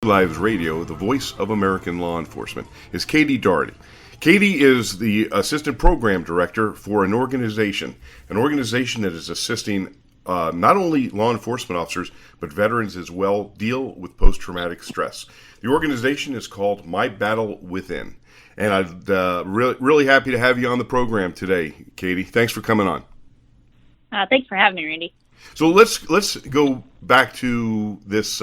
Lives Radio, the voice of American law enforcement, is Katie Daugherty. Katie is the assistant program director for an organization that is assisting not only law enforcement officers, but veterans as well deal with post-traumatic stress. The organization is called My Battle Within. And I'm really happy to have you on the program today, Katie. Thanks for coming on. Thanks for having me, Randy. So let's go back to this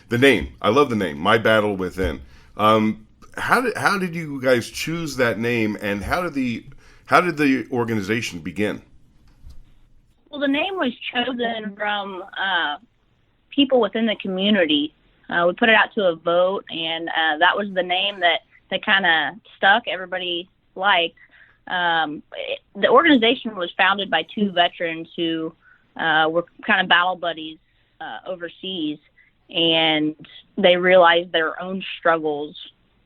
the name. I love the name, My Battle Within. How did you guys choose that name, and how did the organization begin? Well, the name was chosen from people within the community. We put it out to a vote, and that was the name that kind of stuck. Everybody liked. The organization was founded by two veterans who were kind of battle buddies overseas, and they realized their own struggles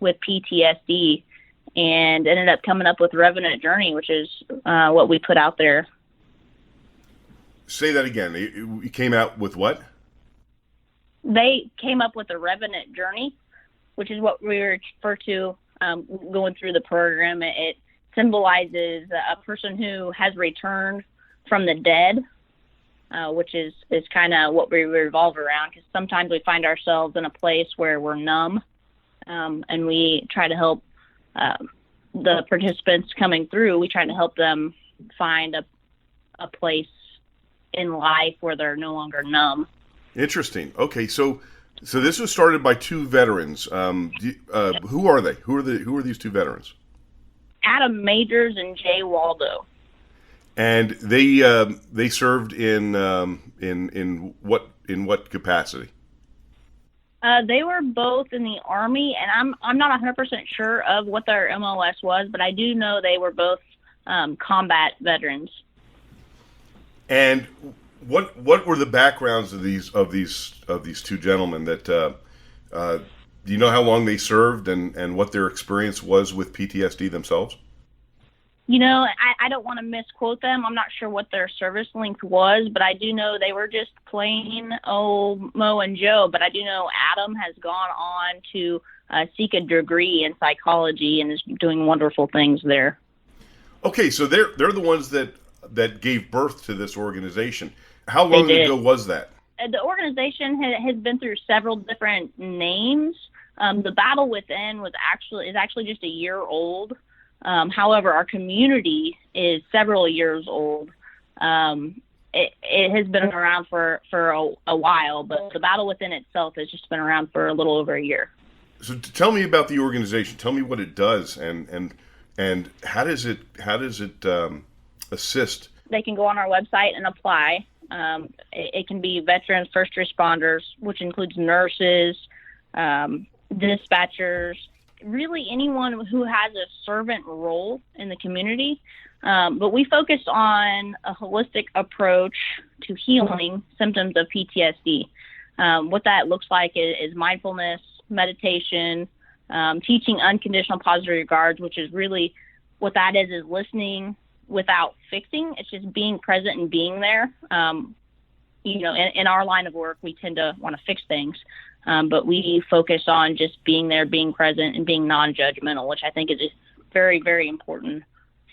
with PTSD and ended up coming up with Revenant Journey, which is what we put out there. Say that again. You came out with what? They came up with the Revenant Journey, which is what we refer to going through the program. It symbolizes a person who has returned from the dead, which is kind of what we revolve around, because sometimes we find ourselves in a place where we're numb, and we try to help the participants coming through. We try to help them find a place in life where they're no longer numb. Interesting. Okay, so this was started by two veterans. Who are they? Who are these two veterans? Adam Majors and Jay Waldo. And they served in what capacity? They were both in the Army, and I'm not 100% sure of what their MOS was, but I do know they were both combat veterans. And what were the backgrounds of these two gentlemen? That do you know how long they served and what their experience was with PTSD themselves? You know, I don't want to misquote them. I'm not sure what their service length was, but I do know they were just plain old Mo and Joe. But I do know Adam has gone on to seek a degree in psychology and is doing wonderful things there. Okay, so they're the ones that gave birth to this organization. How long ago was that? The organization has been through several different names. The Battle Within is actually just a year old. However, our community is several years old. It has been around for a while, but the Battle Within itself has just been around for a little over a year. So tell me about the organization. Tell me what it does, and how does it assist? They can go on our website and apply. It can be veterans, first responders, which includes nurses, dispatchers, really anyone who has a servant role in the community. But we focus on a holistic approach to healing symptoms of PTSD. What that looks like is mindfulness, meditation, teaching unconditional positive regards, which is really what that is listening without fixing. It's just being present and being there. In our line of work, we tend to want to fix things. But we focus on just being there, being present, and being non-judgmental, which I think is a very, very important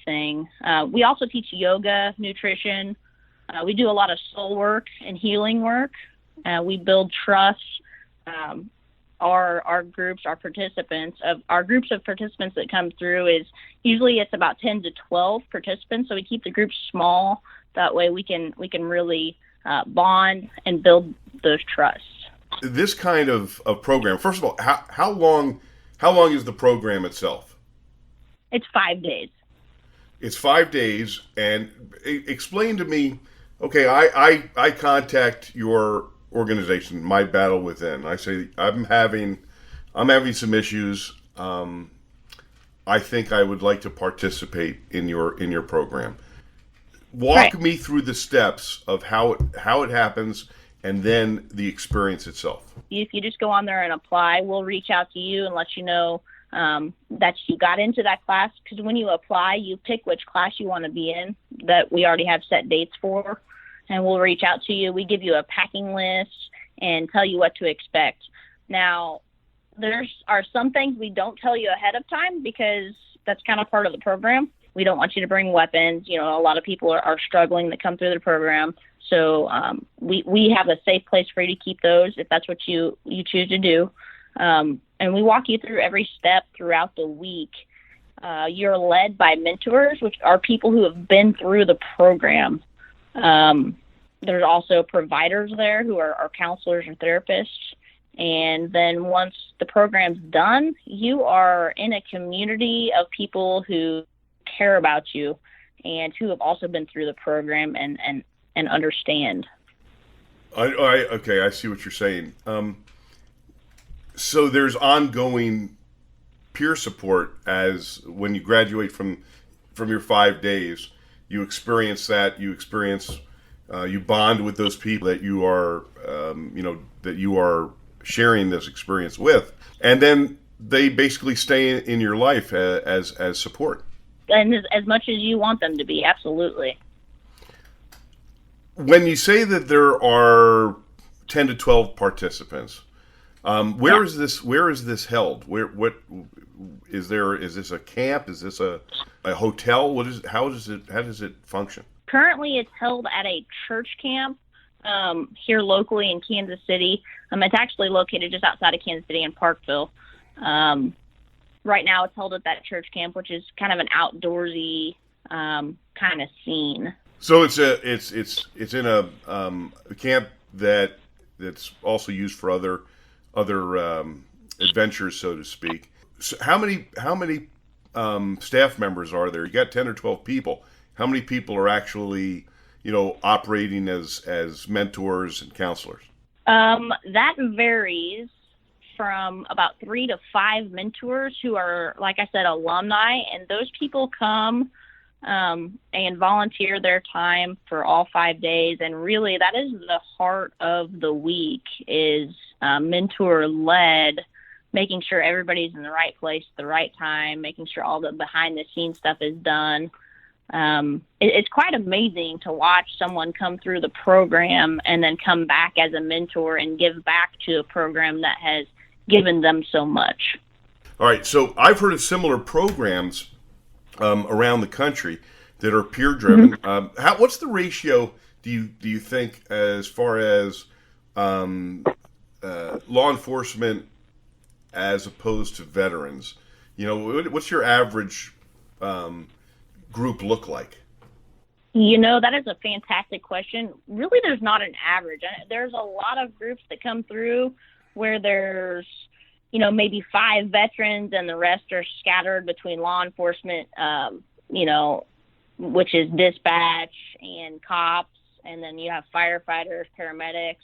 thing. We also teach yoga, nutrition. We do a lot of soul work and healing work. We build trust. Our groups of participants that come through is usually it's about 10 to 12 participants. So we keep the groups small. That way we can really bond and build those trusts. This kind of program, first of all, how long is the program itself? It's 5 days. It's 5 days, and explain to me, okay, I contact your organization, My Battle Within. I say, I'm having some issues. I think I would like to participate in your program. Walk me through the steps of how it happens, and then the experience itself. If you just go on there and apply, we'll reach out to you and let you know that you got into that class. Because when you apply, you pick which class you want to be in that we already have set dates for. And we'll reach out to you. We give you a packing list and tell you what to expect. Now, There are some things we don't tell you ahead of time because that's kind of part of the program. We don't want you to bring weapons. A lot of people are struggling that come through the program. So we have a safe place for you to keep those if that's what you choose to do. And we walk you through every step throughout the week. You're led by mentors, which are people who have been through the program. There's also providers there who are counselors and therapists. And then once the program's done, you are in a community of people who care about you and who have also been through the program and understand. Okay, I see what you're saying. So there's ongoing peer support as when you graduate from your 5 days, you experience that. You bond with those people that you are that you are sharing this experience with, and then they basically stay in your life as support. And as much as you want them to be, absolutely. When you say that there are 10 to 12 participants, where is this held? What is there? Is this a camp? Is this a hotel? How does it function? Currently, it's held at a church camp here locally in Kansas City. It's actually located just outside of Kansas City in Parkville. Right now, it's held at that church camp, which is kind of an outdoorsy kind of scene. So it's in a camp that's also used for other adventures, so to speak. So how many staff members are there? You got 10 or 12 people. How many people are actually operating as mentors and counselors? That varies from about 3 to 5 mentors who are, like I said, alumni, and those people come and volunteer their time for all 5 days. And really, that is the heart of the week, is mentor-led, making sure everybody's in the right place at the right time, making sure all the behind-the-scenes stuff is done. It's quite amazing to watch someone come through the program and then come back as a mentor and give back to a program that has given them so much. All right, so I've heard of similar programs around the country that are peer driven. Mm-hmm. What's the ratio do you think as far as law enforcement as opposed to veterans? What's your average group look like? That is a fantastic question. Really, there's not an average. There's a lot of groups that come through where there's, maybe 5 veterans and the rest are scattered between law enforcement, which is dispatch and cops. And then you have firefighters, paramedics.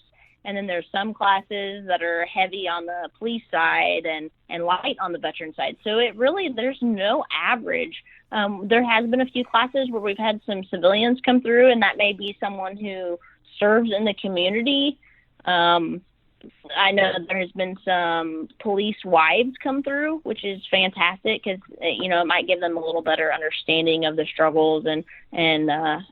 And then there's some classes that are heavy on the police side and light on the veteran side. So there's no average. There has been a few classes where we've had some civilians come through, and that may be someone who serves in the community. I know there has been some police wives come through, which is fantastic because, it might give them a little better understanding of the struggles. And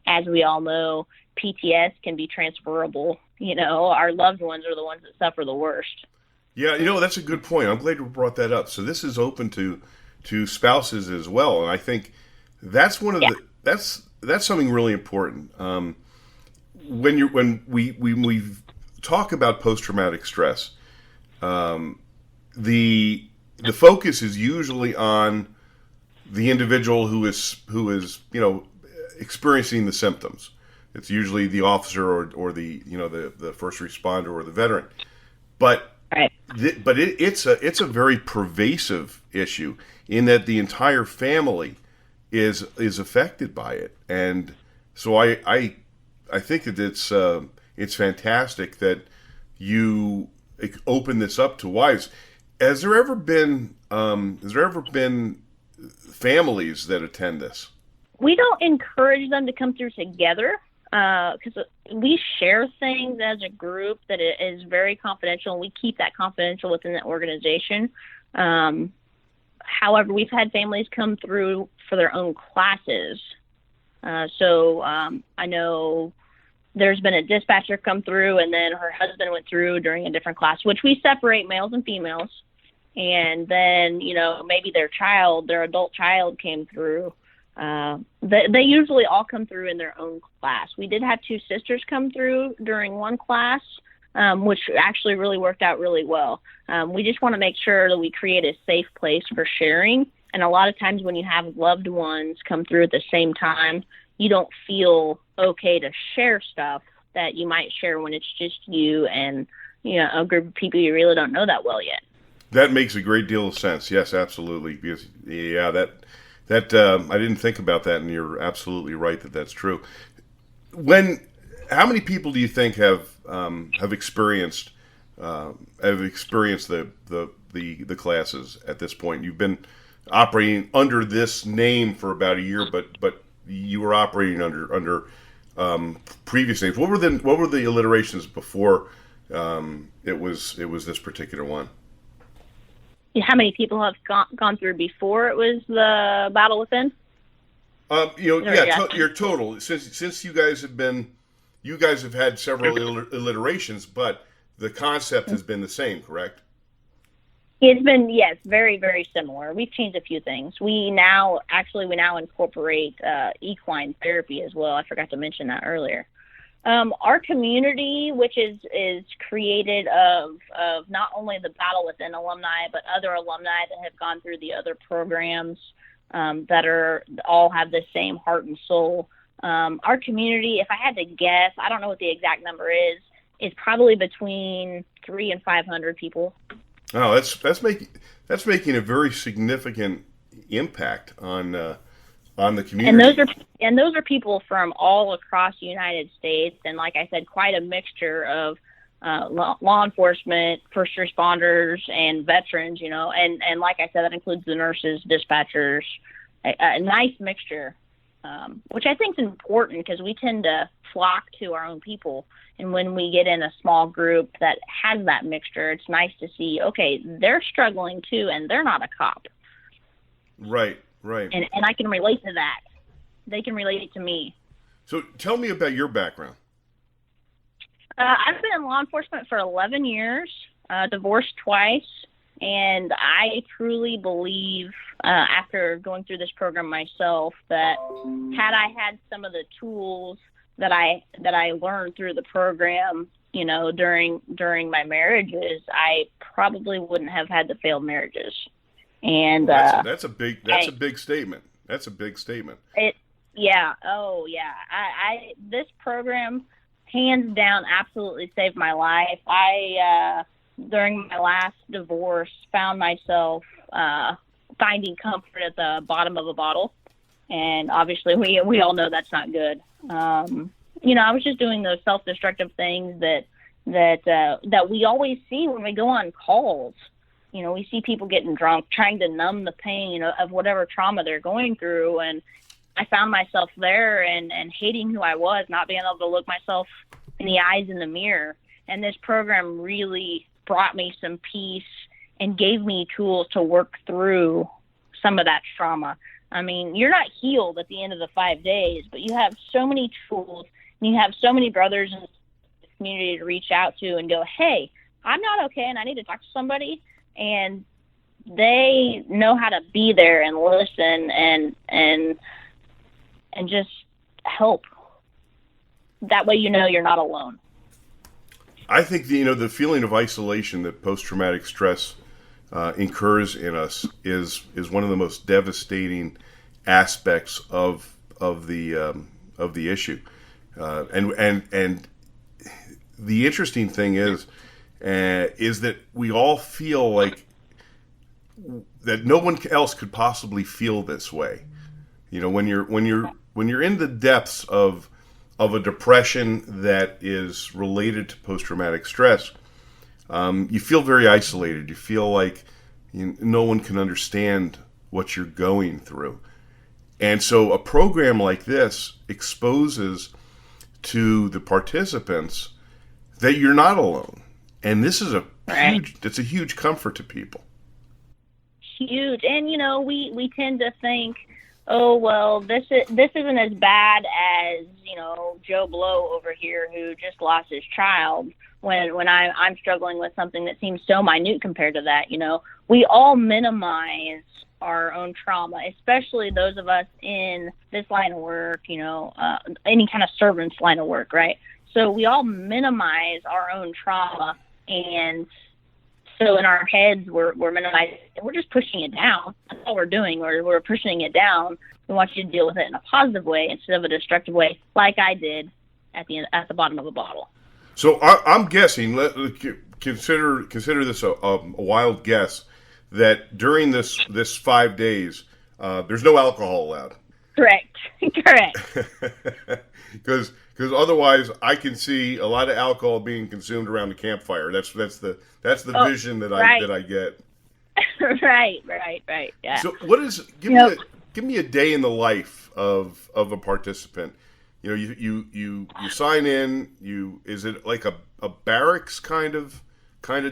as we all know, PTS can be transferable. Our loved ones are the ones that suffer the worst. Yeah, that's a good point. I'm glad you brought that up. So this is open to spouses as well, and I think that's one of that's something really important. When we talk about post-traumatic stress, the focus is usually on the individual who is experiencing the symptoms. It's usually the officer or the the first responder or the veteran, but right. It's a very pervasive issue in that the entire family is affected by it, and so I think that it's fantastic that you open this up to wives. Has there ever been families that attend this? We don't encourage them to come through together because we share things as a group that is very confidential, and we keep that confidential within the organization. However, we've had families come through for their own classes. So I know there's been a dispatcher come through, and then her husband went through during a different class, which we separate males and females. and then maybe their adult child came through. They usually all come through in their own class. We did have two sisters come through during one class, which actually really worked out really well. We just want to make sure that we create a safe place for sharing. And a lot of times when you have loved ones come through at the same time, you don't feel okay to share stuff that you might share when it's just you and a group of people you really don't know that well yet. That makes a great deal of sense. Yes, absolutely. Because that I didn't think about that, and you're absolutely right that that's true. How many people do you think have experienced the classes at this point? You've been operating under this name for about a year, but you were operating under previous names. What were the alliterations before it was this particular one? How many people have gone through before it was the Battle Within? Your total. Since you guys have had several alliterations, but the concept has been the same, correct? It's been, yes, very, very similar. We've changed a few things. We now incorporate equine therapy as well. I forgot to mention that earlier. Our community, which is created of not only the Battle Within alumni, but other alumni that have gone through the other programs that all have the same heart and soul. Our community, if I had to guess, I don't know what the exact number is probably between 300 and 500 people. Oh, that's making a very significant impact on the community. And those are people from all across the United States, and like I said, quite a mixture of law enforcement, first responders, and veterans. And like I said, that includes the nurses, dispatchers, a nice mixture, which I think is important because we tend to flock to our own people. And when we get in a small group that has that mixture, it's nice to see, okay, they're struggling too, and they're not a cop. Right. And I can relate to that. They can relate to me. So tell me about your background. I've been in law enforcement for 11 years, divorced twice, and I truly believe, after going through this program myself, that had I had some of the tools that I learned through the program, during my marriages, I probably wouldn't have had the failed marriages. And that's a big statement. That's a big statement. This program, hands down, absolutely saved my life. I during my last divorce found myself finding comfort at the bottom of a bottle, and obviously we all know that's not good. I was just doing those self-destructive things that we always see when we go on calls. We see people getting drunk, trying to numb the pain of whatever trauma they're going through. And I found myself there and hating who I was, not being able to look myself in the eyes in the mirror. And this program really brought me some peace and gave me tools to work through some of that trauma. I mean, you're not healed at the end of the 5 days, but you have so many tools, and you have so many brothers in the community to reach out to and go, hey, I'm not okay, and I need to talk to somebody. And they know how to be there and listen and just help. That way, you're not alone. I think the feeling of isolation that post-traumatic stress incurs in us is one of the most devastating aspects of the issue. And the interesting thing is that we all feel like that no one else could possibly feel this way. When you're in the depths of a depression that is related to post-traumatic stress, you feel very isolated. You feel like no one can understand what you're going through. And so a program like this exposes to the participants that you're not alone. And this is it's a huge comfort to people. Huge. And, we tend to think, oh, well, this isn't as bad as, Joe Blow over here who just lost his child. when I'm struggling with something that seems so minute compared to that. We all minimize our own trauma, especially those of us in this line of work, any kind of servants line of work, right? So we all minimize our own trauma, and so in our heads we're minimizing. We're just pushing it down. That's all we're doing. We're pushing it down. We want you to deal with it in a positive way instead of a destructive way, like I did at the bottom of a bottle. So I'm guessing. Consider this a wild guess that during this 5 days, there's no alcohol allowed. Correct. Because otherwise, I can see a lot of alcohol being consumed around the campfire. That's the vision that I get. Right. Yeah. So give me a day in the life of a participant. You sign in. Is it like a barracks kind of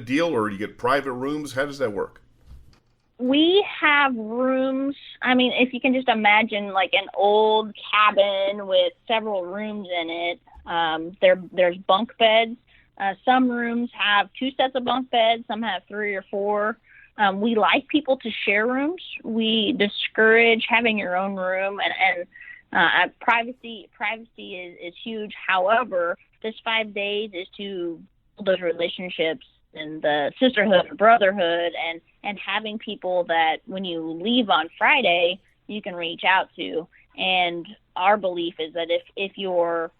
deal, or you get private rooms? How does that work? We have rooms. I mean, if you can just imagine like an old cabin with several rooms in it. There's bunk beds. Some rooms have 2 sets of bunk beds. Some have 3 or 4. We like people to share rooms. We discourage having your own room, and privacy is huge. However, this 5 days is to build those relationships and the sisterhood and brotherhood, and having people that when you leave on Friday, you can reach out to. And our belief is that if you're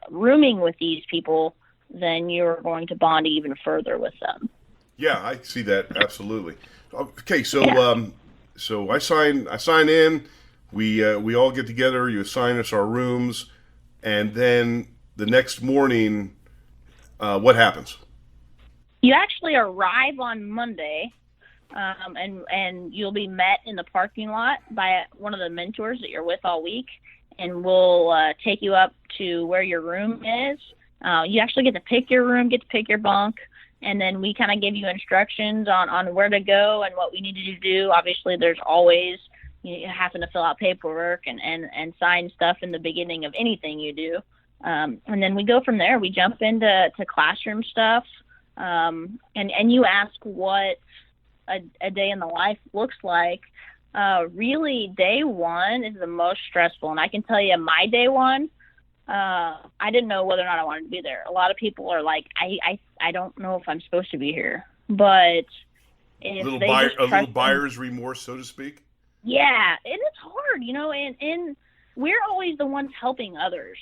rooming with these people, then you're going to bond even further with them. Yeah, I see that absolutely. Okay, so so I sign in. We all get together. You assign us our rooms, and then the next morning, what happens? You actually arrive on Monday, and you'll be met in the parking lot by one of the mentors that you're with all week, and we'll take you up to where your room is. You actually get to pick your room, get to pick your bunk, and then we kind of give you instructions on where to go and what we need you to do. Obviously, there's always having to fill out paperwork and sign stuff in the beginning of anything you do. And then we go from there. We jump into classroom stuff, and you ask what a day in the life looks like. Really, day one is the most stressful, and I can tell you my day one, I didn't know whether or not I wanted to be there. A lot of people are like, I don't know if I'm supposed to be here, but if a little buyer's remorse, so to speak. Yeah, and it's hard, and we're always the ones helping others.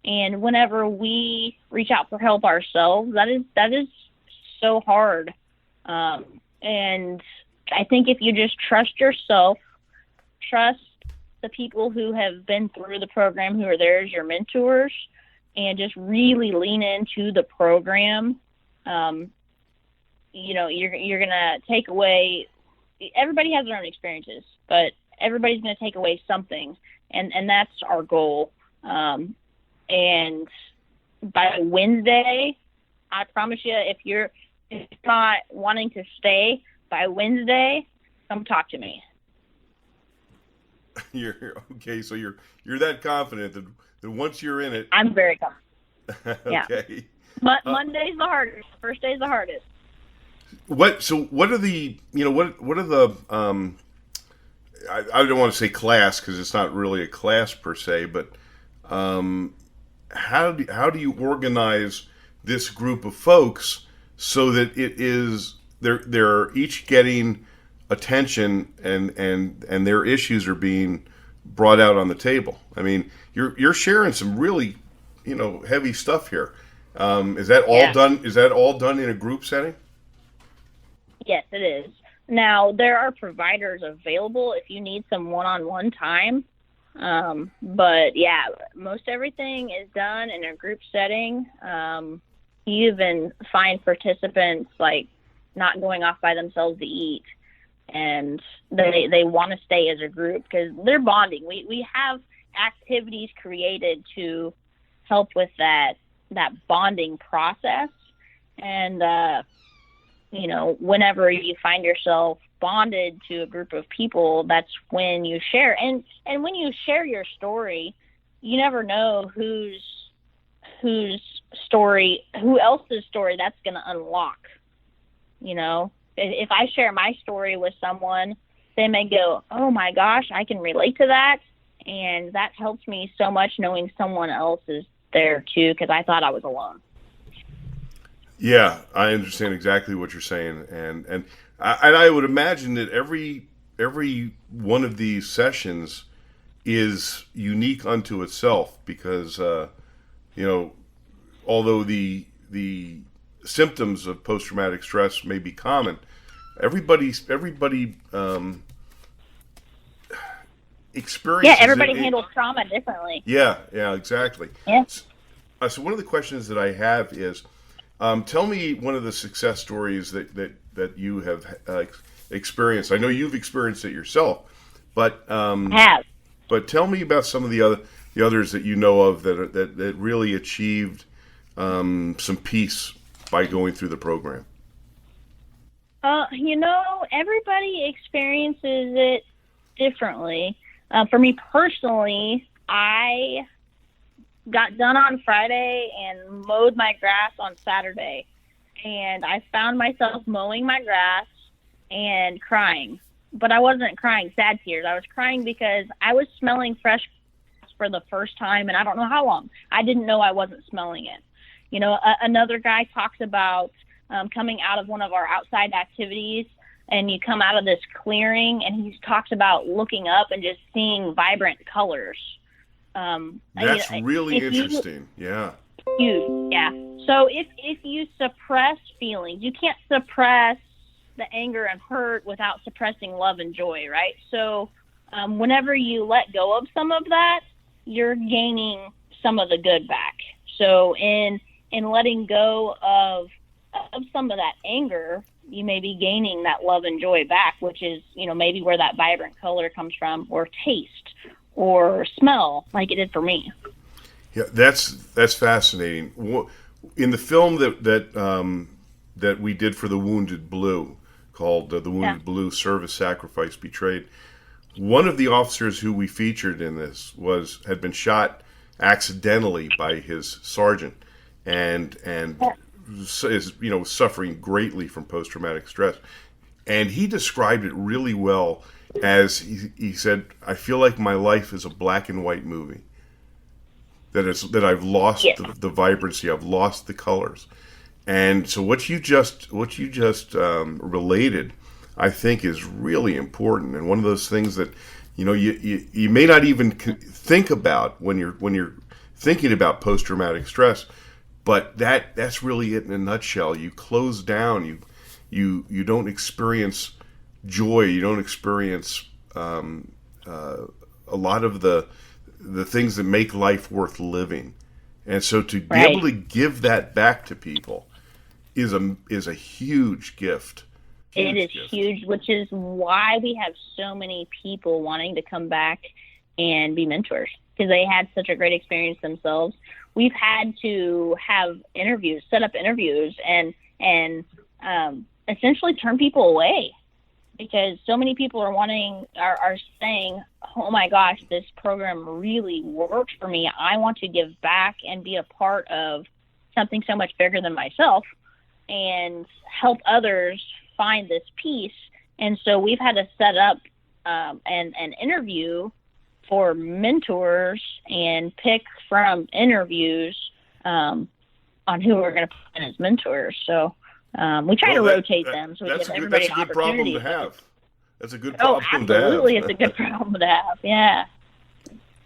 And whenever we reach out for help ourselves, that is so hard. And I think if you just trust yourself, trust the people who have been through the program, who are there as your mentors, and just really lean into the program, you're going to take away. Everybody has their own experiences, but everybody's going to take away something, and that's our goal. And by Wednesday, I promise you, if you're not wanting to stay by Wednesday, come talk to me. You're okay. So you're that confident that once you're in it, I'm very confident. Yeah. Okay. But Monday's the hardest. First day's the hardest. What are the I don't want to say class because it's not really a class per se, but how do you organize this group of folks so that they're each getting attention and their issues are being brought out on the table? I mean, you're sharing some really heavy stuff here. Is that all done? Is that all done in a group setting? Yes, it is. Now, there are providers available if you need some one-on-one time. But yeah, most everything is done in a group setting. You even find participants like not going off by themselves to eat, and they want to stay as a group because they're bonding. We have activities created to help with that bonding process. And whenever you find yourself bonded to a group of people, that's when you share. And when you share your story, you never know who's story, who else's story that's going to unlock. You know, if I share my story with someone, they may go, oh my gosh, I can relate to that. And that helps me so much knowing someone else is there too, because I thought I was alone. Yeah, I understand exactly what you're saying, and I would imagine that every one of these sessions is unique unto itself because you know, although the symptoms of post traumatic stress may be common, everybody experiences Yeah, everybody it. handles trauma differently. Yeah, exactly. Yeah. So one of the questions that I have is, tell me one of the success stories that you have experienced. I know you've experienced it yourself, but I have. but tell me about some of the others that you know of that really achieved some peace by going through the program. You know, everybody experiences it differently. For me personally, I got done on Friday and mowed my grass on Saturday. And I found myself mowing my grass and crying. But I wasn't crying sad tears. I was crying because I was smelling fresh for the first time, and I don't know how long. I didn't know I wasn't smelling it. You know, another guy talks about coming out of one of our outside activities, and you come out of this clearing, and he talks about looking up and just seeing vibrant colors. That's really interesting. Yeah. Yeah. So if you suppress feelings, you can't suppress the anger and hurt without suppressing love and joy, right? So whenever you let go of some of that, you're gaining some of the good back. So in letting go of some of that anger, you may be gaining that love and joy back, which is, you know, maybe where that vibrant color comes from, or taste, or smell, like it did for me. Yeah, that's fascinating. In the film that we did for the Wounded Blue, called The Wounded Blue: Service, Sacrifice, Betrayed, one of the officers who we featured in this had been shot accidentally by his sergeant, and is, you know, suffering greatly from post traumatic stress. And he described it really well as he said, "I feel like my life is a black and white movie. That I've lost the vibrancy, I've lost the colors." And so what you just related, I think, is really important, and one of those things that, you know, you may not even think about when you're thinking about post traumatic stress, but that's really it in a nutshell. You close down. You don't experience joy. You don't experience a lot of the things that make life worth living. And so to be able to give that back to people is a huge gift. It is huge, which is why we have so many people wanting to come back and be mentors, because they had such a great experience themselves. We've had to have interviews, set up interviews, and essentially turn people away, because so many people are saying, oh my gosh, this program really worked for me. I want to give back and be a part of something so much bigger than myself and help others find this peace. And so we've had to set up an interview for mentors and pick from interviews on who we're going to put in as mentors. So we try to rotate them so we give everybody an opportunity. That's a good problem to have. That's a good problem to have. Absolutely, it's a good problem to have. Yeah.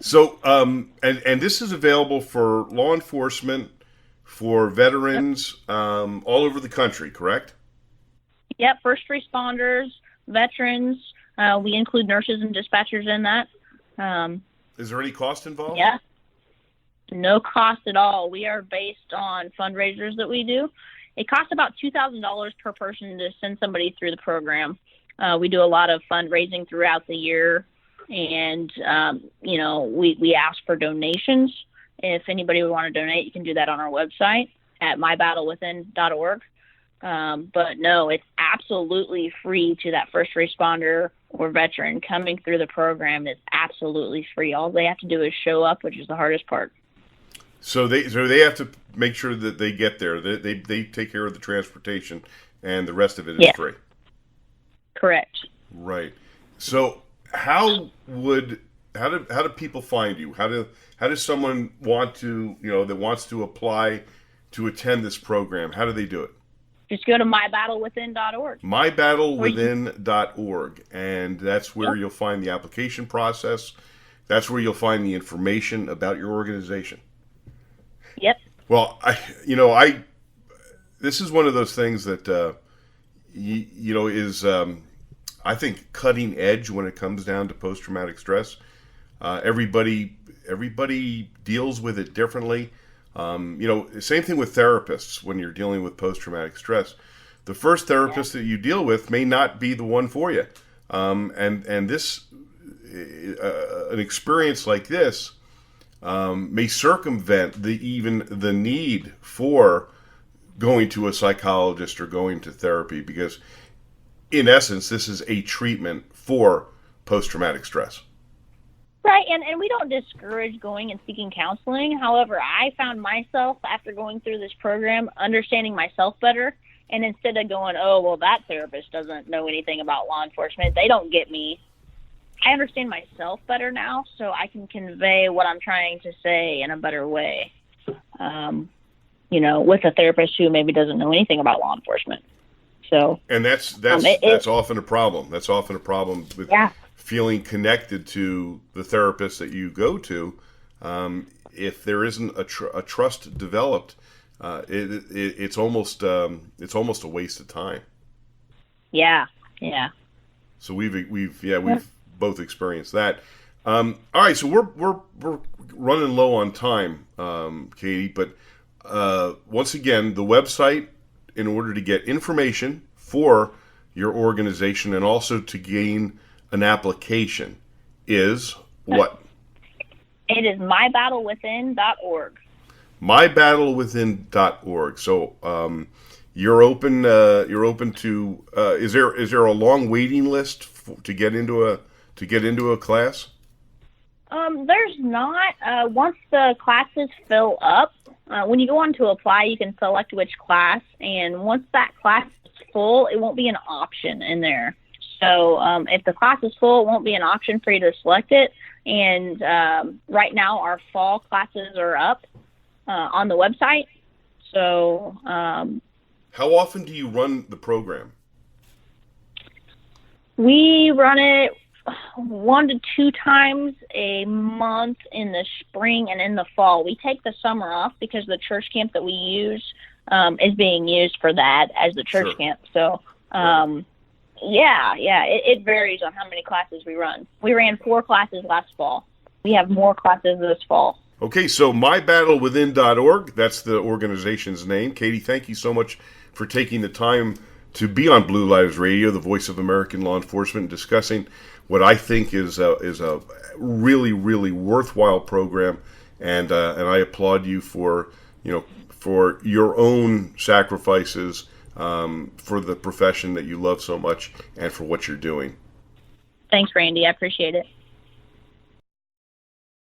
So, and this is available for law enforcement, for veterans, all over the country, correct? Yep, first responders, veterans. We include nurses and dispatchers in that. Is there any cost involved? Yeah. No cost at all. We are based on fundraisers that we do. It costs about $2,000 per person to send somebody through the program. We do a lot of fundraising throughout the year, and you know, we ask for donations. If anybody would want to donate, you can do that on our website at mybattlewithin.org. But no, it's absolutely free to that first responder or veteran coming through the program. It's absolutely free. All they have to do is show up, which is the hardest part. So they have to make sure that they get there. They take care of the transportation, and the rest of it is Yeah. free. Correct. Right. So how do people find you? How does someone want to, that wants to apply to attend this program? How do they do it? Just go to mybattlewithin.org. mybattlewithin.org, and that's where Yep. you'll find the application process. That's where you'll find the information about your organization. Yep. Well, this is one of those things that is I think cutting edge when it comes down to post-traumatic stress. Everybody deals with it differently. Same thing with therapists when you're dealing with post-traumatic stress. The first therapist that you deal with may not be the one for you, and this an experience like this may circumvent the need for going to a psychologist or going to therapy, because in essence this is a treatment for post-traumatic stress. Right, and we don't discourage going and seeking counseling. However, I found myself, after going through this program, understanding myself better. And instead of going, oh, well, that therapist doesn't know anything about law enforcement, they don't get me, I understand myself better now, so I can convey what I'm trying to say in a better way, with a therapist who maybe doesn't know anything about law enforcement. So, and that's often a problem. That's often a problem with feeling connected to the therapist that you go to. If there isn't a trust developed, it's almost a waste of time. Yeah. So we've both experienced that. All right, so we're running low on time, Katie. But once again, the website, in order to get information for your organization and also to gain an application, is what? It is mybattlewithin.org. mybattlewithin.org. So you're open to is there a long waiting list to get into a class? There's not. Once the classes fill up, when you go on to apply, you can select which class, and once that class is full, it won't be an option in there. So if the class is full, it won't be an option for you to select it. And right now, our fall classes are up on the website. So how often do you run the program? We run it 1 to 2 times a month in the spring and in the fall. We take the summer off because the church camp that we use is being used for that as the church camp. So, it varies on how many classes we run. We ran 4 classes last fall. We have more classes this fall. Okay, so mybattlewithin.org, that's the organization's name. Katie, thank you so much for taking the time to be on Blue Lives Radio, the voice of American law enforcement, discussing what I think is a really, really worthwhile program, and I applaud you for your own sacrifices for the profession that you love so much and for what you're doing. Thanks, Randy. I appreciate it.